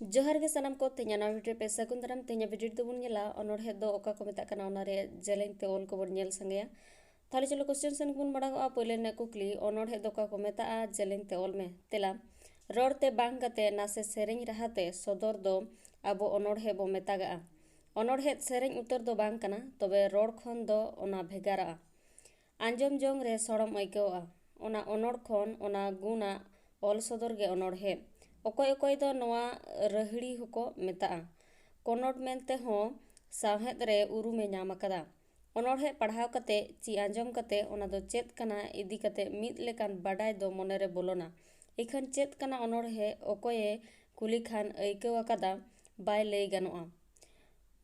जोहार गे सानाम को तेना नवा वीडियो पे सगुन दाराम तेना वीडियो दबुन नेला अनोढ़े दो ओका को मेता कना ओना रे जेलें ते ओल को बन नेल संगया थाले चलो क्वेश्चन सन बन बड़ा पहले ने कुकली अनोढ़े दो ओका को मेता जेलें ते ओल में तेला रोड ते बांग कते नासे सेरेंग रहते सदर दो आबो अनोढ़े बो मेतागा अनोढ़े सेरेंग उतर दो बांग कना तबे रोड खन दो ओना भेगारा आंजम जोंग रे सड़म आइकवा ओना अनोढ़ खन ओना गुना ओल सदर गे अनोढ़े ओकोय ओकोय दो नवा रहिड़ी हुको मेता कन्नड़ मेनते हो सावहेद रे उरुमे नाम अकदा अनोढ़े पढ़ाव कते ची आंजम कते ओना दो चेत कना इदी कते मिद लेकान बाडाय दो मने रे बोलोना इखन चेत कना अनोढ़े ओकोये कुली खान आइकव अकदा बाय लई गानोआ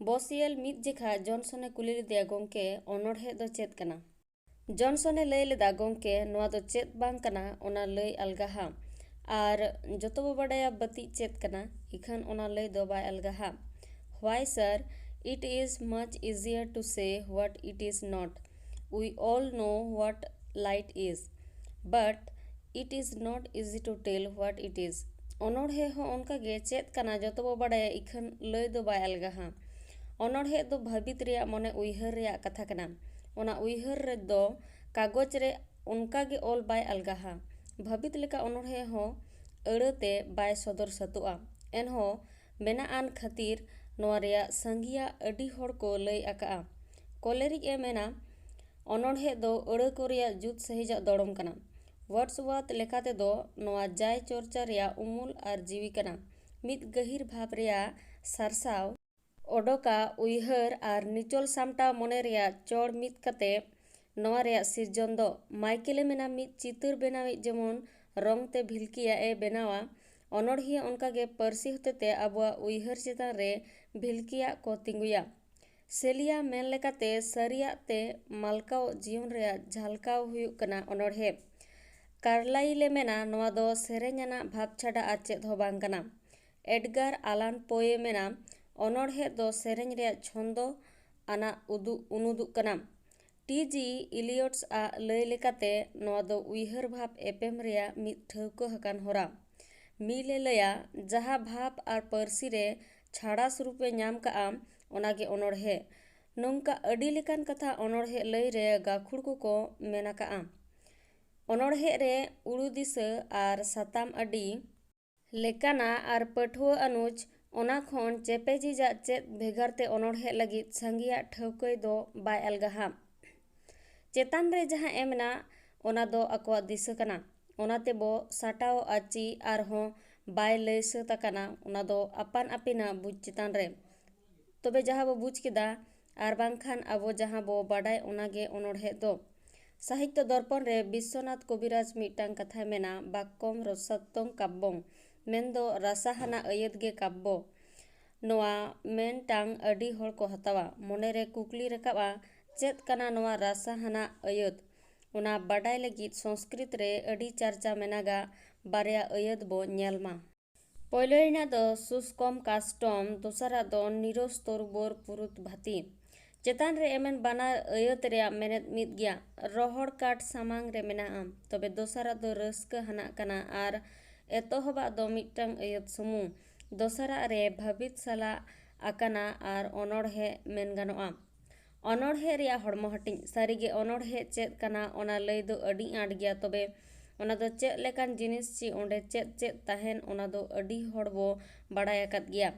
बसियल मिद जेखा जॉनसने कुली लिदिया गोंके अनोढ़े दो चेत कना जॉनसने लई लेदा गोंके नोआ दो चेत बांग कना ओना लई अलगाहा आर जतो बो बडाया बती चेत कना इखन ओना लई दो बाय अलगाहा why sir it is much easier to say what it is not we all know what light is but it is not easy to tell what it is अनोढ़े हो उनका गे चेत कना जतो बो बडाया इखन लई दो बाय अलगाहा अनोढ़े दो भाबित रिया मने उइहर रिया कथा कना ओना उइहर रे दो कागज रे उनका गे ओल बाय अलगाहा भाबित लेका अनोढ़े हो अड़ते बाय सदर सतुआ एनहो मेना आन खातिर नोआ रिया संगिया अडी होड़ को लई अका कोलेरिक ए मेना अनोढ़े दो अड़ को रिया जुत सहिजा दड़म कना वर्ड्सवर्थ लेकाते दो नोआ जाय चर्चा रिया उमुल आर जीवी कना मिद गहिर भाब रिया सारसाव ओडोका उइहर आर निचोल सामटा मने रिया चोड़ मिद कते नोआ रिया सिरजन दो माइकेले मेना मिद चितर बेनावी जेमन रंग ते भिलकिया ए बेनावा अनोढ़िया उनका गे परसी होते ते अबुआ उइहर चेतान रे भिलकिया को तिंगुया सेलिया मेन लेकाते सरिया ते मालकाव जीवन रे झलकाव हुयुक कना अनोढ़े कार्लाइले मेना नोआ दो सेरेኛना भाब छाडा आ चेद हो बांग कना एडगार आलान पोए मेना अनोढ़े दो सेरेñ रे छंदो आना उनुदुक कना टीजी इलियट्स आ लई लेकाते नोआ दो उइहर भाब एपेम रिया मिद ठौको हकान होरा मिले लया जहा भाब आर परसी रे छाड़ा स्वरूपे नाम का आम ओनागे अनोढ़े नोंका अडी लेकान कथा अनोढ़े लई रे गाखुड़ को मेना का आम अनोढ़े रे उड़ू दिशा आर साताम अडी लेकाना आर पठुआ अनुज ओना खन चेपेजिजा चेत भेगारते अनोढ़े लगित संगिया ठौकय दो बाय अलगाहा चेतान रे जहाँ एमना ओना दो अकवा दिशा कना ओनाते बो साटाओ आची आर हो बाय लई सता कना ओना दो अपान अपिना बुझ चेतान रे तबे जहाँ बो बुझ केदा आर बांखान अबो जहाँ बो बाडाय ओनागे अनोढ़े दो साहित्य दर्पण रे विश्वनाथ कविराज मिटांग कथा मेना बाक्कम रसत्तों काब्बों मेनदो रासाहाना अयद गे काब्बो नोआ मेन टांग अडी होड़ को हतावा मने रे कुकली रकाबा चेत कना नोआ रासाहाना अयद ओना बाडाय लगित संस्कृत रे अडी चर्चा मेनागा बारया अयद बो नेलमा पयलोइना दो सुस्कम कास्टम दोसारा दो निरोस तोरबोर पुरुत भाती चेतान रे एमेन बाना अयद रे मेनेत मिद गया रोहड़ काट सामांग रे मेना आम तबे दोसारा दो रस्का हना कना आर एतोहबा दो मिटटांग अयद समूह दोसारा रे भाबित साला आकाना आर अनोढ़े मेन गानोआ अनोढ़े रिया हड़मो हटिंग सारिगे अनोढ़े चेद कना ओना लई दो अडी आंट गया तबे ओना दो चेद लेकान जिनिस ची ओंडे चेद चेद ताहेन ओना दो अडी हड़ बो बाडाय अकाद गया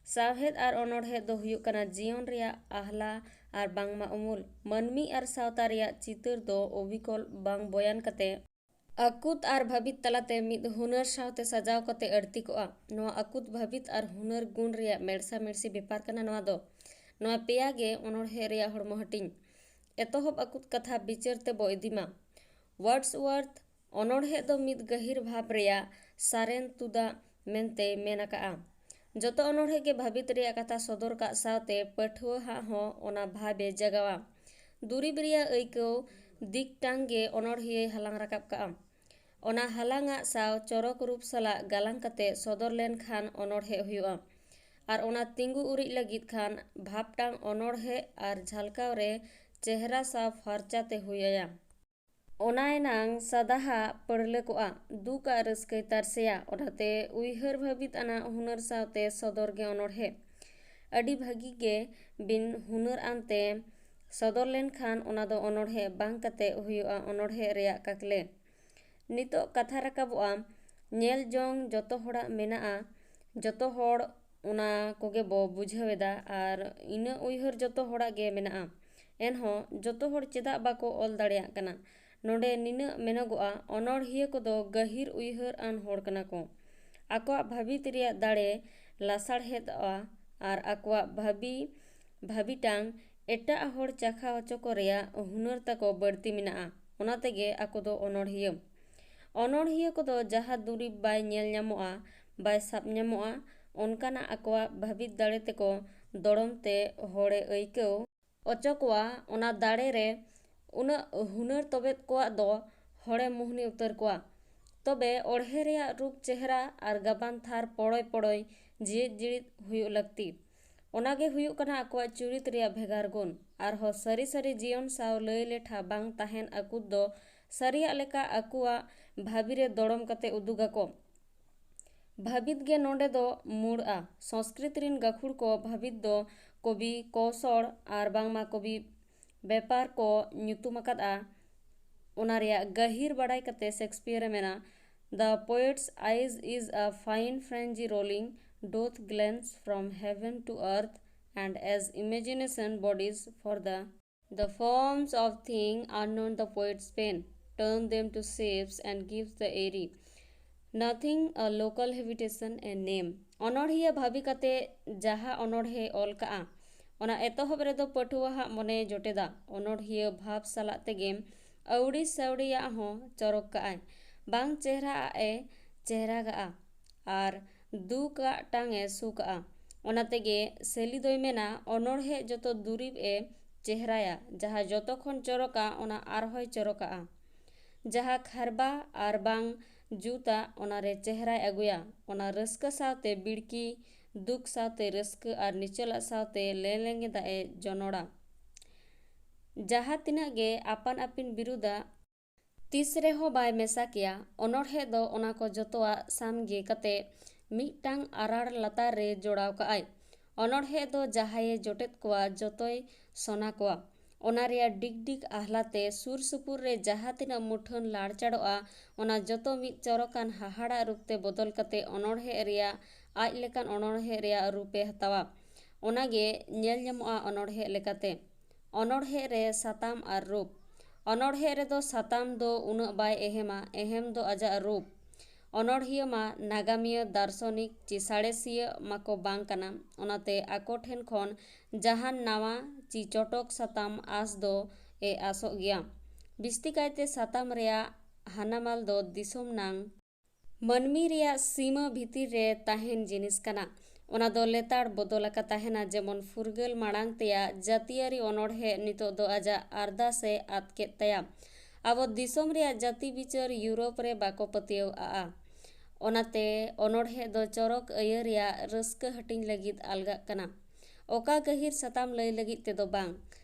सावहेद आर अनोढ़े दो हुयुक कना जीवन रिया आहला आर बांगमा उमुल मनमी आर सावता रिया चितर दो अभिकल बांग बयान कते अकुत आर भाबित तलाते मिद हुनर सावते सजाव कते अड़ती कोआ नोआ अकुत भाबित आर हुनर गुण रिया मेड़सा मेड़सी बेपार कना नोआ दो नोआ पेया गे अनोढ़े रिया हड़मो हटिंग एतोहब अकुत कथा बिचारते बो इदिमा वर्ड्सवर्थ अनोढ़े दो मिद गहिर भाब रिया सारेन तुदा मेनते मेनका जतो अनोढ़े के भाबित रिया कथा सदर का सावते पठुआ हा हो ओना भाबे जगावा दुरिब रिया अइको दिक टांगे अनोढ़े हलांग राकाब का ओना हलांगा साव चरक रूप सला गालांग कते सदर लेन खान अनोढ़े हुयुआ आर ओना तिंगु उरिज लगित खान भाबटांग अनोढ़े आर झलकाव रे चेहरा साव फरचाते हुयया ᱚᱱᱟᱭᱱᱟᱝ ᱥᱟᱫᱟᱦᱟ ᱯᱟᱹᱲᱞᱟᱹ ᱠᱚᱜᱼᱟ, ᱫᱩᱠᱟᱜ ᱨᱟᱹᱥᱠᱟᱹᱭ ᱛᱟᱨᱥᱮᱭᱟ, ᱚᱱᱟᱛᱮ ᱩᱭᱦᱟᱹᱨ ᱵᱷᱟᱹᱵᱤᱛ ᱟᱱᱟᱜ ᱦᱩᱱᱟᱹᱨ ᱥᱟᱶᱛᱮ ᱥᱚᱫᱚᱨ ᱜᱮ ᱚᱱᱚᱬᱦᱮ᱾ ᱟᱹᱰᱤ ᱵᱷᱟᱹᱜᱤ ᱜᱮ ᱵᱤᱱ ᱦᱩᱱᱟᱹᱨ ᱟᱱᱛᱮ ᱥᱚᱫᱚᱨ ᱞᱮᱱᱠᱷᱟᱱ ᱚᱱᱟ ᱫᱚ ᱚᱱᱚᱬᱦᱮ ᱵᱟᱝ ᱠᱟᱛᱮ ᱦᱩᱭᱩᱜᱼᱟ ᱚᱱᱚᱬᱦᱮ ᱨᱮᱭᱟᱜ ᱠᱟᱠᱞᱮ᱾ ᱱᱤᱛᱚᱜ ᱠᱟᱛᱷᱟ ᱨᱟᱠᱟᱵᱚᱜᱼᱟ, ᱧᱮᱞ ᱡᱚᱝ ᱡᱚᱛᱚ ᱦᱚᱲᱟᱜ ᱢᱮᱱᱟᱜᱼᱟ, ᱡᱚᱛᱚ ᱦᱚᱲ ᱚᱱᱟ ᱠᱚᱜᱮ ᱵᱚ ᱵᱩᱡᱷᱟᱹᱣ ᱮᱫᱟ ᱟᱨ ᱤᱱᱟᱹ ᱩᱭᱦᱟᱹᱨ ᱡᱚᱛᱚ ᱦᱚᱲᱟᱜ ᱜᱮ ᱢᱮᱱᱟᱜᱼᱟ᱾ ᱮᱱᱦᱚᱸ ᱡᱚᱛᱚ ᱦᱚᱲ ᱪᱮᱫᱟᱜ ᱵᱟᱠᱚ ᱚᱞ ᱫᱟᱲᱮᱭᱟᱜ ᱠᱟᱱᱟ? ᱱᱚᱰᱮ ᱱᱤᱱᱟᱹᱜ ᱢᱮᱱᱚᱜᱚᱜᱼᱟ, ᱚᱱᱚᱬᱦᱤᱭᱟᱹ ᱠᱚᱫᱚ ᱜᱟᱹᱦᱤᱨ ᱩᱭᱦᱟᱹᱨ ᱟᱱ ᱦᱚᱲ ᱠᱟᱱᱟ ᱠᱚ᱾ ᱟᱠᱚᱣᱟᱜ ᱵᱷᱟᱹᱵᱤᱛ ᱨᱮᱭᱟᱜ ᱫᱟᱲᱮ ᱞᱟᱥᱟᱲᱦᱮᱫᱚᱜᱼᱟ ᱟᱨ ᱟᱠᱚᱣᱟᱜ ᱵᱷᱟᱹᱵᱤᱴᱟᱝ ᱮᱴᱟᱜ ᱦᱚᱲ ᱪᱟᱠᱷᱟ ᱦᱚᱪᱚ ᱠᱚ ᱨᱮᱭᱟᱜ ᱦᱩᱱᱟᱹᱨ ᱛᱟᱠᱚ ᱵᱟᱹᱲᱛᱤ ᱢᱮᱱᱟᱜᱼᱟ᱾ ᱚᱱᱟ ᱛᱮᱜᱮ ᱟᱠᱚ ᱫᱚ ᱚᱱᱚᱬᱦᱤᱭᱟᱹ᱾ ᱚᱱᱚᱬᱦᱤᱭᱟᱹ ᱠᱚᱫᱚ ᱡᱟᱦᱟᱸ ᱫᱩᱨᱤᱵ ᱵᱟᱭ ᱧᱮᱞ ᱧᱟᱢᱚᱜᱼᱟ, ᱵᱟᱭ ᱥᱟᱵ ᱧᱟᱢᱚᱜᱼᱟ, ᱚᱱᱠᱟᱱᱟᱜ ᱟᱠᱚᱣᱟᱜ ᱵᱷᱟᱹᱵᱤᱛ ᱫᱟᱲᱮ ᱛᱮᱠᱚ ᱫᱚᱲᱚᱢ ᱛᱮ ᱦᱚᱲᱮ ᱟᱹᱭᱠᱟᱹᱣ ᱚᱪᱚ ᱠᱚᱣᱟ᱾ ᱚᱱᱟ ᱫᱟᱲᱮ ᱨᱮ ᱩᱱᱟᱹᱜ ᱦᱩᱱᱟᱹᱨ ᱛᱚᱵᱮᱫ ᱠᱚᱣᱟᱜ ᱫᱚ ᱦᱚᱲᱮ ᱢᱩᱦᱱᱤ ᱩᱛᱟᱹᱨ ᱠᱚᱣᱟ᱾ ᱛᱚᱵᱮ ᱚᱬᱦᱮ ᱨᱮᱭᱟᱜ ᱨᱩᱯ ᱪᱮᱦᱨᱟ ᱟᱨ ᱜᱟᱵᱟᱱ ᱛᱷᱟᱨ ᱯᱚᱲᱚᱭ ᱯᱚᱲᱚᱭ ᱡᱤᱭᱤᱫ ᱡᱤᱲᱤᱫ ᱦᱩᱭᱩᱜ ᱞᱟᱹᱠᱛᱤ᱾ ᱚᱱᱟᱜᱮ ᱦᱩᱭᱩᱜ ᱠᱟᱱᱟ ᱟᱠᱚᱣᱟᱜ ᱪᱩᱨᱤᱛ ᱨᱮᱭᱟᱜ ᱵᱷᱮᱜᱟᱨ ᱜᱩᱱ᱾ ᱟᱨᱦᱚᱸ ᱥᱟᱹᱨᱤ ᱥᱟᱹᱨᱤ ᱡᱤᱭᱚᱱ ᱥᱟᱶ ᱞᱟᱹᱭ ᱞᱮᱴᱷᱟ ᱵᱟᱝ ᱛᱟᱦᱮᱱ ᱟᱠᱩᱛ ᱫᱚ ᱥᱟᱹᱨᱤᱭᱟᱜ ᱞᱮᱠᱟ ᱟᱠᱩᱣᱟᱜ ᱵᱷᱟᱹᱵᱤᱨᱮ ᱫᱚᱲᱚᱢ ᱠᱟᱛᱮ ᱩᱫᱩᱜᱟᱠᱚ᱾ ᱵᱷᱟᱹᱵᱤᱛ ᱜᱮ ᱱᱚᱰᱮ ᱫᱚ ᱢᱩᱲᱼᱟ᱾ ᱥᱚᱝᱥᱠᱨᱤᱛ ᱨᱤᱱ ᱜᱟᱹᱠᱷᱩᱲ ko ᱵᱷᱟᱹᱵᱤᱛ ᱫᱚ ᱠᱚᱵᱤ ᱠᱳᱣᱥᱚᱲ ᱟᱨ ᱵᱟᱝᱢᱟ ᱠᱚᱵᱤ ᱵᱮᱯᱟᱨ ᱠᱚ ᱧᱩᱛᱩᱢ ᱟᱠᱟᱫᱼᱟ᱾ ᱚᱱᱟ ᱨᱮᱭᱟᱜ ᱜᱟᱹᱦᱤᱨ ᱵᱟᱲᱟᱭ ᱠᱟᱛᱮ ᱥᱮᱠᱥᱯᱤᱭᱟᱨᱮ ᱢᱮᱱᱟ, The poet's eyes is a fine frenzy rolling, doth glance from heaven to earth, and as imagination bodies for the forms of things unknown the poet's pen, turn them to shapes and gives the airy nothing a local habitation a name. ᱚᱱᱚᱬᱦᱤᱭᱟᱹ ᱵᱷᱟᱹᱵᱤ ᱠᱟᱛᱮ ᱡᱟᱦᱟᱸ ᱚᱱᱚᱬᱦᱮ ᱚᱞ ᱠᱟᱜᱼᱟ, ᱚᱱᱟ ᱮᱛᱚᱦᱚᱵ ᱨᱮᱫᱚ ᱯᱟᱹᱴᱷᱩᱣᱟᱹᱣᱟᱜ ᱢᱚᱱᱮ ᱡᱚᱴᱮᱫᱟ᱾ ᱚᱱᱚᱬᱦᱤᱭᱟᱹ ᱵᱷᱟᱵᱽ ᱥᱟᱞᱟᱜ ᱛᱮᱜᱮ ᱟᱹᱣᱲᱤ ᱥᱟᱹᱣᱲᱤᱭᱟᱜ ᱦᱚᱸ ᱪᱚᱨᱚᱠ ᱠᱟᱜᱼᱟᱭ, ᱵᱟᱝ ᱪᱮᱦᱨᱟᱜ ᱮ ᱪᱮᱦᱨᱟᱜᱟᱜᱼᱟ ᱟᱨ ᱫᱩᱠᱟᱜ ᱴᱟᱝ ᱮ ᱥᱩᱠᱟᱜᱼᱟ᱾ ᱚᱱᱟ ᱛᱮᱜᱮ ᱥᱮᱞᱤ ᱫᱚᱭ ᱢᱮᱱᱟ, ᱚᱱᱚᱬᱦᱮ ᱡᱚᱛᱚ ᱫᱩᱨᱤᱵ ᱮ ᱪᱮᱦᱨᱟᱭᱟ, ᱡᱟᱦᱟᱸ ᱡᱚᱛᱚ ᱠᱷᱚᱱ ᱪᱚᱨᱚᱠᱟ ᱚᱱᱟ ᱟᱨᱦᱚᱸᱭ ᱪᱚᱨᱚᱠᱟᱜᱼᱟ, ᱡᱟᱦᱟᱸ ᱠᱷᱟᱨᱵᱟ ᱟᱨ ᱵᱟᱝ ᱡᱩᱛᱟ ᱚᱱᱟᱨᱮ ᱪᱮᱦᱨᱟᱭ ᱟᱹᱜᱩᱭᱟ᱾ ᱚᱱᱟ ᱨᱟᱹᱥᱠᱟᱹ ᱥᱟᱶᱛᱮ ᱵᱤᱲᱠᱤ, ᱫᱩᱠ ᱥᱟᱶᱛᱮ ᱨᱟᱹᱥᱠᱟᱹ ᱟᱨ ᱱᱤᱪᱚᱞᱟᱜ ᱥᱟᱶᱛᱮ ᱞᱮᱸᱞᱮᱸᱜᱮ ᱫᱟᱜ ᱮ ᱡᱚᱱᱚᱲᱟ᱾ ᱡᱟᱦᱟᱸ ᱛᱤᱱᱟᱹᱜ ᱜᱮ ᱟᱯᱟᱱ ᱟᱹᱯᱤᱱ ᱵᱤᱨᱩᱫᱟ ᱛᱤᱥ ᱨᱮᱦᱚᱸ ᱵᱟᱭ ᱢᱮᱥᱟ ᱠᱮᱭᱟ᱾ ᱚᱱᱚᱬᱦᱮ ᱫᱚ ᱚᱱᱟ ᱠᱚ ᱡᱚᱛᱚᱣᱟᱜ ᱥᱟᱢᱜᱮ ᱠᱟᱛᱮ ᱢᱤᱫᱴᱟᱝ ᱟᱨᱟᱲ ᱞᱟᱛᱟᱨ ᱨᱮ ᱡᱚᱲᱟᱣ ᱠᱟᱜᱼᱟᱭ᱾ ᱚᱱᱚᱬᱦᱮ ᱫᱚ ᱡᱟᱦᱟᱸᱭᱮ ᱡᱚᱴᱮᱫ ᱠᱚᱣᱟ ᱡᱚᱛᱚᱭ ᱥᱚᱱᱟ ᱠᱚᱣᱟ᱾ ᱚᱱᱟ ᱨᱮᱭᱟᱜ ᱰᱤᱜᱽ ᱟᱦᱞᱟᱛᱮ ᱥᱩᱨ ᱥᱩᱯᱩᱨ ᱨᱮ ᱡᱟᱦᱟᱸ ᱛᱤᱱᱟᱹᱜ ᱢᱩᱴᱷᱟᱹᱱ ᱞᱟᱲᱪᱟᱲᱚᱜᱼᱟ, ᱚᱱᱟ ᱡᱚᱛᱚ ᱢᱤᱫ ᱪᱚᱨᱚᱠᱟᱱ ᱦᱟᱦᱟᱲᱟᱜ ᱨᱩᱯᱛᱮ ᱵᱚᱫᱚᱞ ᱠᱟᱛᱮ ᱚᱱᱚᱬᱦᱮ ᱨᱮᱭᱟᱜ ᱟᱡ ᱞᱮᱠᱟᱱ ᱚᱱᱚᱬᱦᱮ ᱨᱮᱭᱟᱜ ᱨᱩᱯᱮ ᱦᱟᱛᱟᱣᱟ᱾ ᱚᱱᱟᱜᱮ ᱧᱮᱞ ᱧᱟᱢᱚᱜᱼᱟ ᱚᱱᱚᱬᱦᱮ ᱞᱮᱠᱟᱛᱮ᱾ ᱚᱱᱚᱬᱦᱮ ᱨᱮ ᱥᱟᱛᱟᱢ ᱟᱨ ᱨᱩᱯ᱾ ᱚᱱᱚᱬᱦᱮ ᱨᱮᱫᱚ ᱥᱟᱛᱟᱢ ᱫᱚ ᱩᱱᱟᱹᱜ ᱵᱟᱭ ᱮᱦᱮᱢᱟ, ᱮᱦᱮᱢ ᱫᱚ ᱟᱡᱟᱜ ᱨᱩᱯ᱾ ᱚᱱᱚᱬᱦᱤᱭᱟᱹ ᱢᱟ ᱱᱟᱜᱟᱢᱤᱭᱟᱹ, ᱫᱟᱨᱥᱚᱱᱤᱠ ᱪᱤ ᱥᱟᱬᱮᱥᱤᱭᱟᱹ ᱢᱟᱠᱚ ᱵᱟᱝ ᱠᱟᱱᱟ᱾ ᱚᱱᱟᱛᱮ ᱟᱠᱚ ᱴᱷᱮᱱ ᱠᱷᱚᱱ ᱡᱟᱦᱟᱱ ᱱᱟᱣᱟ ᱪᱤ ᱪᱚᱴᱚᱠ ᱥᱟᱛᱟᱢ ᱟᱸᱥ ᱫᱚ ᱮ ᱟᱸᱥᱚᱜ ᱜᱮᱭᱟ᱾ ᱵᱤᱥᱛᱤ ᱠᱟᱭᱛᱮ ᱥᱟᱛᱟᱢ ᱨᱮᱭᱟᱜ ᱦᱟᱱᱟᱢᱟᱞ ᱫᱚ ᱫᱤᱥᱚᱢ ᱱᱟᱝ ᱢᱟᱹᱱᱢᱤ ᱨᱮᱭᱟᱜ ᱥᱤᱢᱟᱹ ᱵᱷᱤᱛᱤᱨ ᱨᱮ ᱛᱟᱦᱮᱱ ᱡᱤᱱᱤᱥ ᱠᱟᱱᱟ᱾ ᱚᱱᱟ ᱫᱚ ᱞᱮᱛᱟᱲ ᱵᱚᱫᱚᱞ ᱟᱠᱟ ᱛᱟᱦᱮᱱᱟ᱾ ᱡᱮᱢᱚᱱ ᱯᱷᱩᱨᱜᱟᱹᱞ ᱢᱟᱲᱟᱝ ᱛᱮᱭᱟᱜ ᱡᱟᱹᱛᱤᱭᱟᱹᱨᱤ ᱚᱱᱚᱬᱦᱮ ᱱᱤᱛᱚᱜ ᱫᱚ ᱟᱡᱟᱜ ᱟᱨᱫᱟᱥ ᱮ ᱟᱫ ᱠᱮᱫ ᱛᱟᱭᱟ᱾ ᱟᱵᱚ ᱫᱤᱥᱚᱢ ᱨᱮᱭᱟᱜ ᱡᱟᱹᱛᱤ ᱵᱤᱪᱟᱹᱨ ᱤᱭᱩᱨᱳᱯ ᱨᱮ ᱵᱟᱠᱚ ᱯᱟᱹᱛᱭᱟᱹᱣ ᱟᱜᱼᱟ᱾ ᱚᱱᱟᱛᱮ ᱚᱱᱚᱬᱦᱮ ᱫᱚ ᱪᱚᱨᱚᱠ ᱟᱹᱭᱟᱹ ᱨᱮᱭᱟᱜ ᱨᱟᱹᱥᱠᱟᱹ ᱦᱟᱹᱴᱤᱧ ᱞᱟᱹᱜᱤᱫ ᱟᱞᱜᱟᱜ ᱠᱟᱱᱟ, ᱚᱠᱟ ᱜᱟᱹᱦᱤᱨ ᱥᱟᱛᱟᱢ ᱞᱟᱹᱭ ᱞᱟᱹᱜᱤᱫ ᱛᱮᱫᱚ ᱵᱟᱝ᱾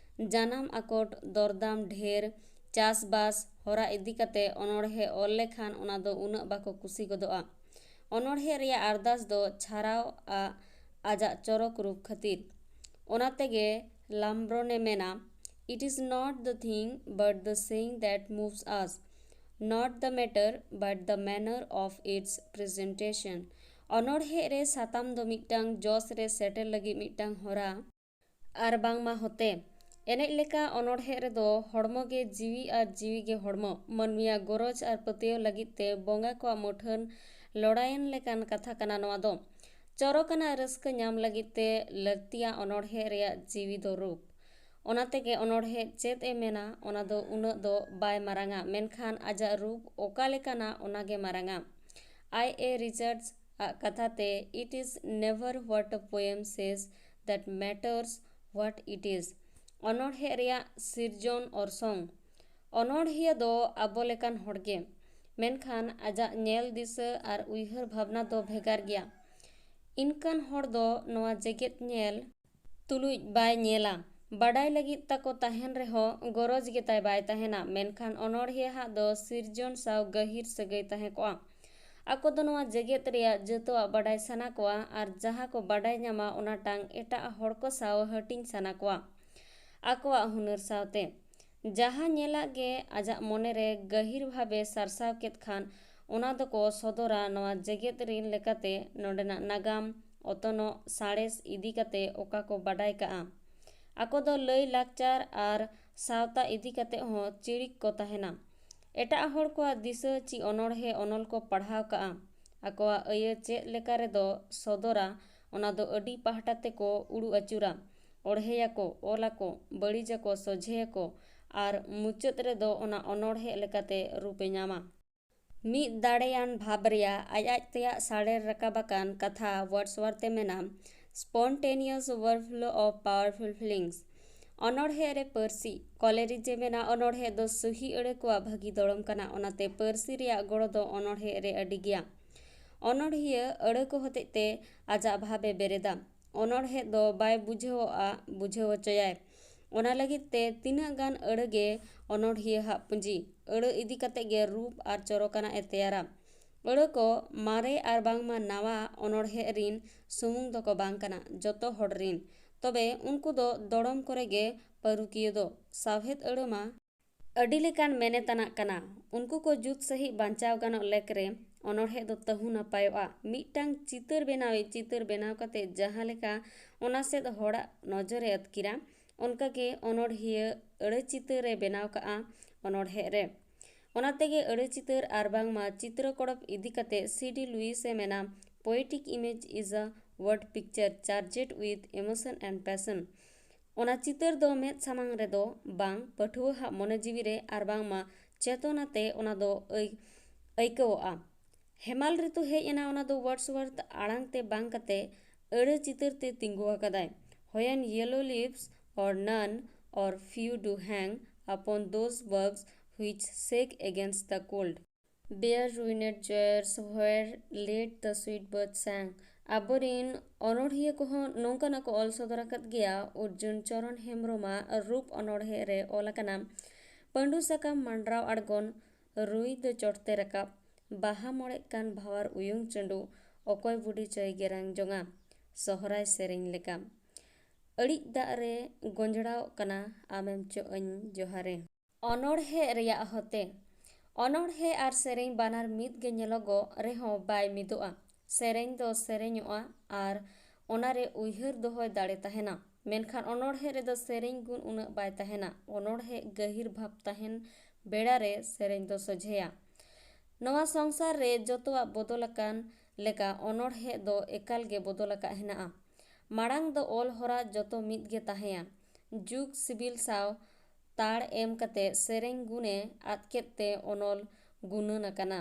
ᱡᱟᱱᱟᱢ ᱟᱠᱚᱴ, ᱫᱚᱨᱫᱟᱢ ᱰᱷᱮᱨ, ᱪᱟᱥᱵᱟᱥ ᱦᱚᱨᱟ ᱤᱫᱤ ᱠᱟᱛᱮ ᱚᱱᱚᱬᱦᱮ ᱚᱞ ᱞᱮᱠᱷᱟᱱ ᱚᱱᱟ ᱫᱚ ᱩᱱᱟᱹᱜ ᱵᱟᱠᱚ ᱠᱩᱥᱤ ᱜᱚᱫᱚᱜᱼᱟ᱾ ᱚᱱᱚᱬᱦᱮ ᱨᱮᱭᱟᱜ ᱟᱨᱫᱟᱥ ᱫᱚ ᱪᱷᱟᱨᱟᱣᱼᱟ ᱟᱡᱟᱜ ᱪᱚᱨᱚᱠ ᱨᱩᱯ ᱠᱷᱟᱹᱛᱤᱨ᱾ ᱚᱱᱟ ᱛᱮᱜᱮ ᱞᱟᱢᱵᱨᱚᱱᱮ ᱢᱮᱱᱟ, It is not the thing but the saying that moves us, not the matter but the manner of its presentation. ᱚᱱᱚᱬᱦᱮ ᱨᱮ ᱥᱟᱛᱟᱢ ᱫᱚ ᱢᱤᱫᱴᱟᱝ ᱡᱚᱥ ᱨᱮ ᱥᱮᱴᱮᱨ ᱞᱟᱹᱜᱤᱫ ᱢᱤᱫᱴᱟᱝ ᱦᱚᱨᱟ ᱟᱨ ᱵᱟᱝᱢᱟ ᱦᱚᱛᱮ᱾ ᱮᱱᱮᱡ ᱞᱮᱠᱟ ᱚᱱᱚᱬᱦᱮ ᱨᱮᱫᱚ ᱦᱚᱲᱢᱚ ᱜᱮ ᱡᱤᱣᱤ ᱟᱨ ᱡᱤᱣᱤ ᱜᱮ ᱦᱚᱲᱢᱚ᱾ ᱢᱟᱹᱱᱢᱤᱭᱟᱜ ᱜᱚᱨᱚᱡᱽ ᱟᱨ ᱯᱟᱹᱛᱭᱟᱹᱣ ᱞᱟᱹᱜᱤᱫ ᱛᱮ ᱵᱚᱸᱜᱟ ᱠᱚᱣᱟᱜ ᱢᱩᱴᱷᱟᱹᱱ ᱞᱚᱲᱟᱭᱮᱱ ᱞᱮᱠᱟᱱ ᱠᱟᱛᱷᱟ ᱠᱟᱱᱟ ᱱᱚᱣᱟ ᱫᱚ᱾ ᱪᱚᱨᱚᱠᱟᱱᱟᱜ ᱨᱟᱹᱥᱠᱟᱹ ᱧᱟᱢ ᱞᱟᱹᱜᱤᱫ ᱛᱮ ᱞᱟᱹᱠᱛᱤᱭᱟ ᱚᱱᱚᱬᱦᱮ ᱨᱮᱭᱟᱜ ᱡᱤᱣᱤ ᱫᱚ ᱨᱩᱯ᱾ ᱚᱱᱟ ᱛᱮᱜᱮ ᱚᱱᱚᱬᱦᱮ ᱪᱮᱫ ᱮ ᱢᱮᱱᱟ ᱚᱱᱟ ᱫᱚ ᱩᱱᱟᱹᱜ ᱫᱚ ᱵᱟᱭ ᱢᱟᱨᱟᱝᱟ, ᱢᱮᱱᱠᱷᱟᱱ ᱟᱡᱟᱜ ᱨᱩᱯ ᱚᱠᱟ ᱞᱮᱠᱟᱱᱟ ᱚᱱᱟᱜᱮ ᱢᱟᱨᱟᱝᱟ᱾ I.A. রিচার্ডস ᱟᱜ ᱠᱟᱛᱷᱟᱛᱮ, It is never what a poem says that matters what it is. ᱚᱱᱚᱬᱦᱮ ᱨᱮᱭᱟᱜ ᱥᱤᱨᱡᱚᱱ ᱚᱨᱥᱚᱝ᱾ ᱚᱱᱚᱬᱦᱤᱭᱟᱹ ᱫᱚ ᱟᱵᱚ ᱞᱮᱠᱟᱱ ᱦᱚᱲᱜᱮ, ᱢᱮᱱᱠᱷᱟᱱ ᱟᱡᱟᱜ ᱧᱮᱞ ᱫᱤᱥᱟᱹ ᱟᱨ ᱩᱭᱦᱟᱹᱨ ᱵᱷᱟᱵᱽᱱᱟ ᱫᱚ ᱵᱷᱮᱜᱟᱨ ᱜᱮᱭᱟ᱾ ᱤᱱᱠᱟᱱ ᱦᱚᱲ ᱫᱚ ᱱᱚᱣᱟ ᱡᱮᱜᱮᱫ ᱧᱮᱞ ᱛᱩᱞᱩᱡ ᱵᱟᱭ ᱧᱮᱞᱟ, बाडाय लगित ताको ताहेन रेहो गरज गेताय बाय ताहेना मेनखान अनोढ़िया हाग दो सिरजन साव गहिर सगै ताहे कोआ। आको दो नोआ जेगेत रेया जतोआ बाडाय साना कोआ आर जहाँ को बाडाय ᱧᱟᱢᱟ ओनाटांग एटा हड़ को साव हटिंग साना कोआ आकोआ हुनर सावते। जहाँ नेला गे आजा मोने रे गहिर भाबे सारसाव केत खान ओना दको सदरा नोआ जेगेत रिन लेकाते नोडेना नागाम अतनो साड़ेस इदी काते ओका को बाडाय काआ। आको दो लई लाकचार आर सावता इदी काते हो चिड़िक को ताहेना। एटा हड़ को दिशा ची अनोढ़े अनल को पढ़ाव काआ। आकोआ अय चेत लेका रेदो सदरा ओना दो अडी पाहटा तेको उड़ू अचुरा ओढ़ेयाको ओलाको बड़ीजाको सोझेयाको आर मुचाद रेदो ओना अनोढ़े लेकाते रूपे ᱧᱟᱢᱟ। ᱢᱤᱫ ᱫᱟᱲᱮᱭᱟᱱ ᱵᱷᱟᱵ ᱨᱮᱭᱟᱜ ᱟᱡ ᱛᱮᱭᱟᱜ ᱥᱟᱲᱮᱨ ᱨᱟᱠᱟᱵᱟᱠᱟᱱ ᱠᱟᱛᱷᱟ ᱣᱟᱨᱰᱥᱣᱟᱨᱛᱷ ᱢᱮᱱᱟ spontaneous overflow of powerful feelings। अनोढ़े रे पारसी कॉलेरिजे मेना अनोढ़े दो सही अड़े को भागी दड़म कना ओनाते पारसी रिया गड़ो दो अनोढ़े रे अडी गिया। अनोढ़िया अड़े को हतेते आजा भाबे बेरेदा अनोढ़े दो बाय बुझेवआ बुझेव चयाय ओना लगित ते तिना गान अड़गे अनोढ़िया हा पुंजी अड़ इदी कते गे रूप आर चोरकाना ए तेयारा। अड़ को मारे आर बांगमा नावा अनोढ़े रिन सुमुंग दो को बांग कना जतो हड़ रिन तबे उनको दो दड़म करेगे परुकियो दो सावहेद अड़मा अडी लेकान मेने तनाक कना उनको को जुत सही बांचाव गानो लेकरे अनोढ़े दो तहु नपायोआ। मिदटांग चितर बेनावे चितर बेनाव कते जहाँ लेका ओना सेद हड़ा नजरे अतकिरा उनका के अनोढ़िया अड़ चितर रे बेनाव काआ अनोढ़े रे ओना तेगे अड़ चितर आर बांगमा चित्र कड़प इदी कते सीडी लुइस ए मेना poetic image is a word picture charged with emotion and passion. ओना चितर दो मेद सामांग रे दो बांग पठुआ हा मने जीवी रे आर बांगमा चेतनाते ओना दो अइकवआ। हेमाल ऋतु हेज एना ओना दो वर्ड्सवर्थ आड़ांग ते बांग कते अड़ चितर ते तिंगु आकादाय। When yellow leaves or none or few do hang upon those bugs which shake against the cold. Bare ruined joyers where late the sweet bird sang. आबोरिन अनोढ़िया को नौकाना को ऑल सदराकत गया अर्जुन चरण हेम्ब्रोमा रूप अनोढ़े रे ओलाकाना पंडू साकाम मांड्राव आड़गोन रुई दो चोटते रकाब बाहा मोड़े कान भावार उयुंग चंडू अकोय बुडी चय गेरांग जोंगा सोहराय सेरेंग लेका। अड़िक दाग रे गंजड़ाव कना आमेम चोअñ जोहारे। अनोढ़े रेया होते अनोढ़े आर सेरेंग बानार मिद गे ñeloगो रेहो बाय मिदोआ। सेरेंग दो सेरेñoआ आर ओनारे उयहर दोहय दाड़े ताहेना मेनखान अनोढ़े रे दो सेरेंग गुण उना बाय ताहेना। अनोढ़े गहिर भाब ताहेन बेड़ा रे सेरेंग दो सोझेया। नवा संसार रे जतोआ बदलाकान लेका अनोढ़े दो एकाल गे बदलाका हेनाआ। माड़ांग दो ऑल हरा जतो मिद गे ताहेया जुग सिबिल साव ताड़ एम कते सेरेंग गुने आतकेते अनल गुनन अकाना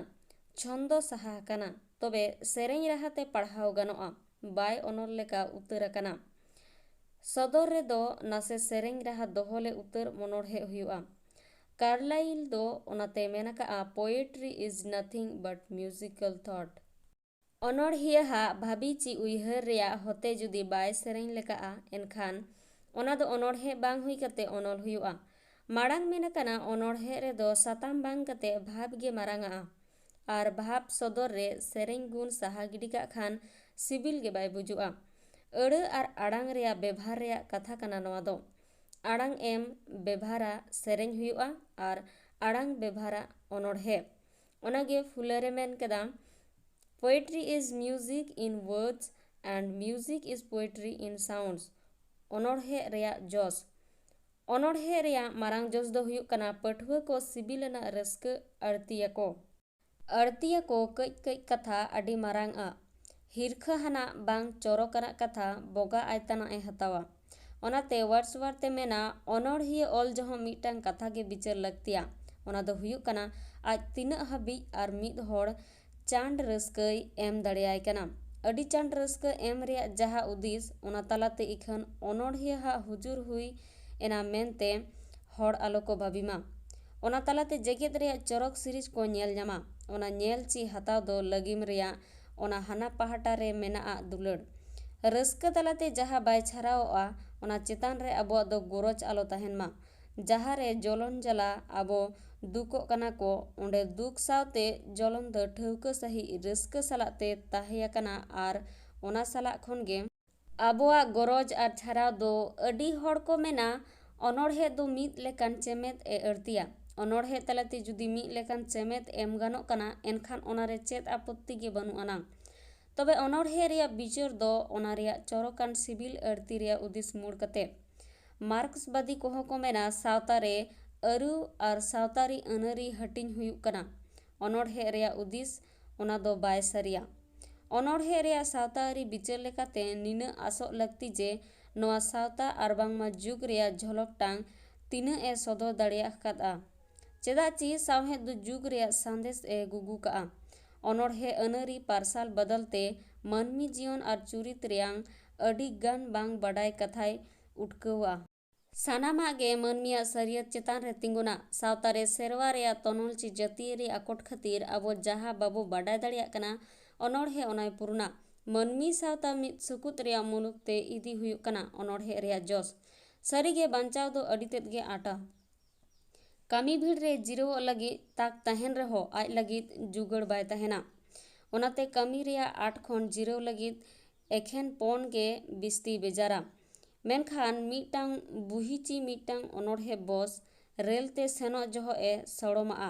छंदो साहा अकाना तबे सेरेंग राहाते पढ़ाव गानोआ बाय अनल लेका उतर अकाना। सदर रे दो नासे सेरेंग राहा दोहले उतर मनोढ़े हुयुआ। कार्लाइल दो ओनाते मेनका poetry is nothing but musical thought. अनोढ़िया हा भाबी ची उयहर रेया होते जुदी बाय सेरेंग लेकाआ एनखान ओना दो अनोढ़े बांग हुई कते अनल हुयुआ। माड़ांग मेनकाना अनोढ़े रे दो साताम बांग कते भाब गे मारांगा आर भाब सदर रे सेरेंग गुण साहा गिडिका खान सिबिल गे बाय बुजुआ। अड़ आर आड़ांग रेया बेभार रेया कथा कना नवा दो आड़ांग एम बेभारा सेरेंग हुयुआ आर आड़ांग बेभारा अनोढ़े ओनागे फुलरे मेन केदा Poetry is music in words and music is poetry in sounds। अनोढ़े रेया जोस अनोढ़े रेया मारांग जोस दो हुयुक कना पठुआ को सिबिलना रस्क अड़तिया को कई कई कथा अडी मारांग आ हिरखा हना बांग चोरोकना कथा बोगा आयतना ए हतावा। ओनाते वर्ड्सवर्थ मेना अनोढ़िया ऑल जहो मिटांग कथा गे बिचार लगतिया ओना दो हुयुक कना आज तिना हाबी आर मिद होड़ चांड रस्कई एम दड़ेयाय कना। अडी चांड रस्क एम रेया जहा उदिस ओना तलाते इखन अनोढ़िया हा हुजूर हुई एना मेनते होड़ आलो को भाबीमा। ओना तलाते जेगेत रेया चरक सीरीज को ñेल ñama ओना ñेल ची हताव दो लगिम रेया ओना हाना पाहटा रे मेना दुलड़ रस्क तलाते जहा बाय छाराओआ ᱚᱱᱟ ᱪᱮᱛᱟᱱ ᱨᱮ ᱟᱵᱚᱣᱟᱜ ᱫᱚ ᱜᱚᱨᱚᱡᱽ ᱟᱞᱚ ᱛᱟᱦᱮᱱ ᱢᱟ। ᱡᱟᱦᱟᱸ ᱨᱮ ᱡᱚᱞᱚᱱ ᱡᱟᱞᱟ ᱟᱵᱚ ᱫᱩᱠᱚᱜ ᱠᱟᱱᱟ ᱠᱚ, ᱚᱸᱰᱮ ᱫᱩᱠ ᱥᱟᱶᱛᱮ ᱡᱚᱞᱚᱱ ᱫᱚ ᱴᱷᱟᱹᱣᱠᱟᱹ ᱥᱟᱺᱦᱤᱡ ᱨᱟᱹᱥᱠᱟᱹ ᱥᱟᱞᱟᱜ ᱛᱮ ᱛᱟᱦᱮᱸᱭᱟᱠᱟᱱᱟ ᱟᱨ ᱚᱱᱟ ᱥᱟᱞᱟᱜ ᱠᱷᱚᱱ ᱜᱮ ᱟᱵᱚᱣᱟᱜ ᱜᱚᱨᱚᱡᱽ ᱟᱨ ᱪᱷᱟᱨᱟᱣ ᱫᱚ ᱟᱹᱰᱤ ᱦᱚᱲ ko ᱢᱮᱱᱟ ᱚᱱᱚᱬᱦᱮᱸ ᱫᱚ ᱢᱤᱫ ᱞᱮᱠᱟᱱ ᱪᱮᱢᱮᱫ ᱮ ᱟᱹᱲᱛᱤᱭᱟ। ᱚᱱᱚᱬᱦᱮᱸ ᱛᱟᱞᱟᱛᱮ ᱡᱩᱫᱤ ᱢᱤᱫ ᱞᱮᱠᱟᱱ ᱪᱮᱢᱮᱫ ᱮᱢ ᱜᱟᱱᱚᱜ ᱠᱟᱱᱟ ᱮᱱᱠᱷᱟᱱ ᱚᱱᱟᱨᱮ ᱪᱮᱫ ᱟᱯᱚᱛᱛᱤ ᱜᱮ ᱵᱟᱹᱱᱩᱜ ᱟᱱᱟᱝ। ᱛᱚᱵᱮ ᱚᱱᱚᱬᱦᱮᱸ ᱨᱮᱭᱟᱜ ᱵᱤᱪᱟᱹᱨ ᱫᱚ ᱚᱱᱟ ᱨᱮᱭᱟᱜ ᱪᱚᱨᱚᱠᱟᱱ ᱥᱤᱵᱤᱞ ᱟᱹᱲᱛᱤ ᱨᱮᱭᱟᱜ ᱩᱫᱤᱥ ᱢᱩᱲ ᱠᱟᱛᱮ। ᱢᱟᱨᱠᱥᱵᱟᱫী ᱠᱚᱦᱚᱸ ᱠᱚ ᱢᱮᱱᱟ ᱥᱟᱶᱛᱟ ᱨᱮ ᱟᱹᱨᱩ ᱟᱨ ᱥᱟᱶᱛᱟᱨᱤ ᱟᱹᱱᱟᱹᱨᱤ ᱦᱟᱹᱴᱤᱧ ᱦᱩᱭᱩᱜ ᱠᱟᱱᱟ ᱚᱱᱚᱬᱦᱮᱸ ᱨᱮᱭᱟᱜ ᱩᱫᱤᱥ, ᱚᱱᱟ ᱫᱚ ᱵᱟᱭ ᱥᱟᱹᱨᱤᱭᱟ। ᱚᱱᱚᱬᱦᱮᱸ ᱨᱮᱭᱟᱜ ᱥᱟᱶᱛᱟᱹᱨᱤ ᱵᱤᱪᱟᱹᱨ ᱞᱮᱠᱟᱛᱮ ᱱᱤᱱᱟᱹᱜ ᱟᱥᱚᱜ ᱞᱟᱹᱠᱛᱤ ᱡᱮ ᱱᱚᱣᱟ ᱥᱟᱶᱛᱟ ᱟᱨ ᱵᱟᱝᱢᱟ ᱡᱩᱜᱽ ᱨᱮᱭᱟᱜ ᱡᱷᱚᱞᱚᱠᱴᱟᱝ ᱛᱤᱱᱟᱹᱜ ᱮ ᱥᱚᱫᱚᱨ ᱫᱟᱲᱮᱭᱟᱠᱟᱫᱼᱟ। ᱪᱮᱫᱟᱜ ᱪᱤ ᱥᱟᱶᱦᱮᱫ ᱫᱚ ᱡᱩᱜᱽ ᱨᱮᱭᱟᱜ ᱥᱟᱸᱫᱮᱥ ᱮ ᱜᱩᱜᱩ ᱠᱟᱜᱼᱟ। ᱚᱱᱚᱬᱦᱮᱸ ᱟᱹᱱᱟᱹᱨᱤ ᱯᱟᱨᱥᱟᱞ ᱵᱚᱫᱚᱞᱛᱮ ᱢᱟᱹᱱᱢᱤ ᱡᱤᱭᱚᱱ ᱟᱨ ᱪᱩᱨᱤᱛ ᱨᱮᱭᱟᱝ ᱟᱹᱰᱤ ᱜᱟᱱ ᱵᱟᱝ ᱵᱟᱰᱟᱭ ᱠᱟᱛᱷᱟᱭ ᱩᱴᱠᱟᱹᱣᱟ। ᱥᱟᱱᱟᱢᱟᱜ ᱜᱮ ᱢᱟᱹᱱᱢᱤᱭᱟᱜ ᱥᱟᱹᱨᱤᱭᱟᱹᱛ ᱪᱮᱛᱟᱱ ᱨᱮ ᱛᱤᱸᱜᱩᱱᱟ। ᱥᱟᱶᱛᱟ ᱨᱮ ᱥᱮᱨᱣᱟ ᱨᱮᱭᱟᱜ ᱛᱚᱱᱚᱞ ᱪᱤ ᱡᱟᱹᱛᱤᱭᱟᱹᱨᱤ ᱟᱠᱚᱴ ᱠᱷᱟᱹᱛᱤᱨ ᱟᱵᱚ ᱡᱟᱦᱟᱸ ᱵᱟᱵᱚ ᱵᱟᱰᱟᱭ ᱫᱟᱲᱮᱭᱟᱜ ᱠᱟᱱᱟ, ᱚᱱᱚᱬᱦᱮᱸ ᱚᱱᱟᱭ ᱯᱩᱨᱩᱱᱟ। ᱢᱟᱹᱱᱢᱤ ᱥᱟᱶᱛᱟ ᱢᱤᱫ ᱥᱩᱠᱩᱛ ᱨᱮᱭᱟᱜ ᱢᱩᱞᱩᱠ ᱛᱮ ᱤᱫᱤ ᱦᱩᱭᱩᱜ ᱠᱟᱱᱟ ᱚᱱᱚᱬᱦᱮᱸ ᱨᱮᱭᱟᱜ ᱡᱚᱥ। ᱥᱟᱹᱨᱤᱜᱮ ᱵᱟᱧᱪᱟᱣ ᱫᱚ ᱟᱹᱰᱤ ᱛᱮᱫ ᱜᱮ ᱟᱸᱴᱟ। ᱠᱟᱹᱢᱤ ᱵᱷᱤᱲ ᱨᱮ ᱡᱤᱨᱟᱹᱣᱚᱜ ᱞᱟᱹᱜᱤᱫ ᱛᱟᱠ ᱛᱟᱦᱮᱱ ᱨᱮᱦᱚᱸ ᱟᱡ ᱞᱟᱹᱜᱤᱫ ᱡᱩᱜᱟᱹᱲ ᱵᱟᱭ ᱛᱟᱦᱮᱱᱟ। ᱚᱱᱟᱛᱮ ᱠᱟᱹᱢᱤ ᱨᱮᱭᱟᱜ ᱟᱸᱴ ᱠᱷᱚᱱ ᱡᱤᱨᱟᱹᱣ ᱞᱟᱹᱜᱤᱫ ᱮᱠᱷᱮᱱ ᱯᱚᱱ ᱜᱮ ᱵᱤᱥᱛᱤ ᱵᱮᱡᱟᱨᱟ। ᱢᱮᱱᱠᱷᱟᱱ ᱢᱤᱫᱴᱟᱝ ᱵᱩᱦᱤ ᱪᱤ ᱢᱤᱫᱴᱟᱝ ᱚᱱᱚᱬᱦᱮᱸ ᱵᱚᱥ ᱨᱮᱹᱞᱛᱮ ᱥᱮᱱᱚᱜ ᱡᱚᱦᱚᱜ ᱮ ᱥᱚᱲᱚᱢᱟᱜᱼᱟ।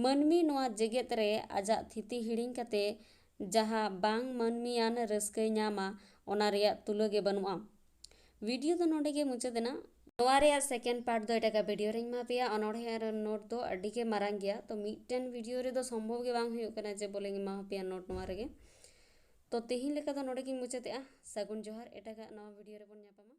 ᱢᱟᱹᱱᱢᱤ ᱱᱚᱣᱟ ᱡᱮᱜᱮᱫ ᱨᱮ ᱟᱡᱟᱜ ᱛᱷᱤᱛᱤ ᱦᱤᱲᱤᱧ ᱠᱟᱛᱮ ᱡᱟᱦᱟᱸ ᱵᱟᱝ ᱢᱟᱹᱱᱢᱤᱭᱟᱱ ᱨᱟᱹᱥᱠᱟᱹᱭ ᱧᱟᱢᱟ ᱚᱱᱟ ᱨᱮᱭᱟᱜ ᱛᱩᱞᱟᱹ ᱜᱮ ᱵᱟᱹᱱᱩᱜᱼᱟ। ᱵᱷᱤᱰᱤᱭᱳ ᱫᱚ ᱱᱚᱰᱮ ᱜᱮ ᱢᱩᱪᱟᱹᱫ ᱮᱱᱟ। ᱱᱚᱣᱟ ᱨᱮᱭᱟᱜ ᱥᱮᱠᱮᱱᱰ ᱯᱟर्ट ᱫᱚ ᱮᱴᱟᱜᱟᱜ ᱵᱷᱤᱰᱤᱭᱳ ᱨᱮᱧ ᱮᱢᱟ ᱯᱮᱭᱟ। ᱚᱱᱚᱬᱦᱮᱸ ᱟᱨ ᱱᱳᱴ ᱫᱚ ᱟᱹᱰᱤ ᱜᱮ ᱢᱟᱨᱟᱝ ᱜᱮᱭᱟ, ᱛᱚ ᱢᱤᱫᱴᱮᱱ ᱵᱷᱤᱰᱤᱭᱳ ᱨᱮᱫᱚ ᱥᱚᱢᱵᱷᱚᱵ ᱜᱮ ᱵᱟᱝ ᱦᱩᱭᱩᱜ ᱠᱟᱱᱟ ᱡᱮ ᱵᱚᱞᱮᱧ ᱮᱢᱟ ᱯᱮᱭᱟ ᱱᱳᱴ ᱱᱚᱣᱟ ᱨᱮᱜᱮ। ᱛᱚ ᱛᱮᱦᱮᱧ ᱞᱮᱠᱟ ᱫᱚ ᱱᱚᱰᱮ ᱜᱤᱧ ᱢᱩᱪᱟᱹᱫᱮᱜᱼᱟ। ᱥᱟᱹᱜᱩᱱ ᱡᱚᱦᱟᱨ, ᱮᱴᱟᱜᱟᱜ ᱱᱟᱣᱟ ᱵᱷᱤᱰᱤᱭᱳ ᱨᱮᱵᱚᱱ ᱧᱟᱯᱟᱢᱟ।